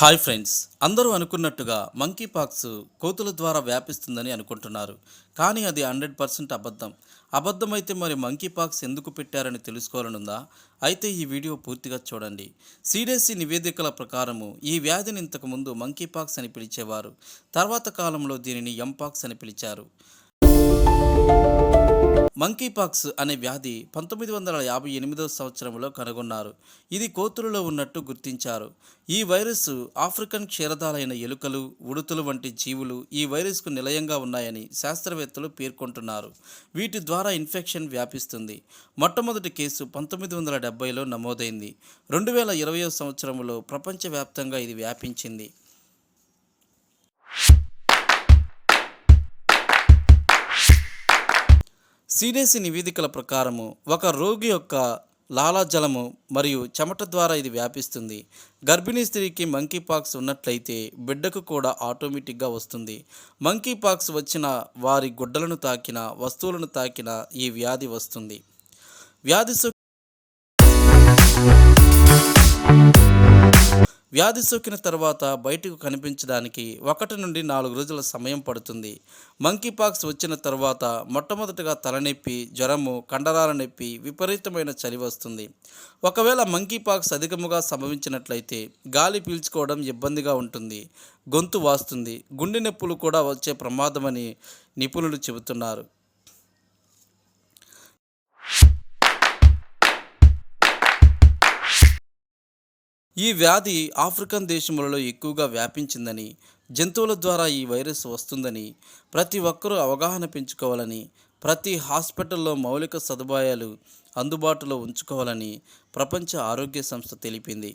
Hi friends, అందరూ అనుకున్నట్టుగా monkey pox కోతుల ద్వారా వ్యాపిస్తుందని అనుకుంటున్నారు. కానీ అది 100% అబద్ధం. అబద్ధమైతే మరి మంకీ పాక్స్ ఎందుకు పెట్టారని తెలుసుకోవాలనుందా? అయితే ఈ వీడియో పూర్తిగా చూడండి. సిడిసి నివేదికల ప్రకారము ఈ వ్యాధిని ఇంతకుముందు మంకీ పాక్స్ అని పిలిచేవారు. తర్వాత కాలంలో దీనిని ఎంపాక్స్ అని పిలిచారు. మంకీ పాక్స్ అనే వ్యాధి 1958 సంవత్సరంలో కనుగొన్నారు. ఇది కోతులలో ఉన్నట్టు గుర్తించారు. ఈ వైరస్ ఆఫ్రికన్ క్షీరదాలైన ఎలుకలు, ఉడుతలు వంటి జీవులు ఈ వైరస్కు నిలయంగా ఉన్నాయని శాస్త్రవేత్తలు పేర్కొంటున్నారు. వీటి ద్వారా ఇన్ఫెక్షన్ వ్యాపిస్తుంది. మొట్టమొదటి కేసు 1970లో నమోదైంది. 2020 సంవత్సరంలో ప్రపంచవ్యాప్తంగా ఇది వ్యాపించింది. సిడిసి నివేదికల ప్రకారము ఒక రోగి యొక్క లాలాజలము మరియు చెమట ద్వారా ఇది వ్యాపిస్తుంది. గర్భిణీ స్త్రీకి మంకీ పాక్స్ ఉన్నట్లయితే బిడ్డకు కూడా ఆటోమేటిక్గా వస్తుంది. మంకీ పాక్స్ వచ్చిన వారి గుడ్డలను తాకిన, వస్తువులను తాకిన ఈ వ్యాధి వస్తుంది. వ్యాధి సోకిన తర్వాత బయటకు కనిపించడానికి 1 నుండి 4 రోజుల సమయం పడుతుంది. మంకీ పాక్స్ వచ్చిన తర్వాత మొట్టమొదటగా తలనొప్పి, జ్వరము, కండరాల నొప్పి, విపరీతమైన చలి వస్తుంది. ఒకవేళ మంకీ పాక్స్ అధికముగా సంభవించినట్లయితే గాలి పీల్చుకోవడం ఇబ్బందిగా ఉంటుంది, గొంతు వాస్తుంది, గుండె నొప్పులు కూడా వచ్చే ప్రమాదమని నిపుణులు చెబుతున్నారు. ఈ వ్యాధి ఆఫ్రికన్ దేశములలో ఎక్కువగా వ్యాపించిందని, జంతువుల ద్వారా ఈ వైరస్ వస్తుందని ప్రతి ఒక్కరూ అవగాహన పెంచుకోవాలని, ప్రతి హాస్పిటల్లో మౌలిక సదుపాయాలు అందుబాటులో ఉంచుకోవాలని ప్రపంచ ఆరోగ్య సంస్థ తెలిపింది.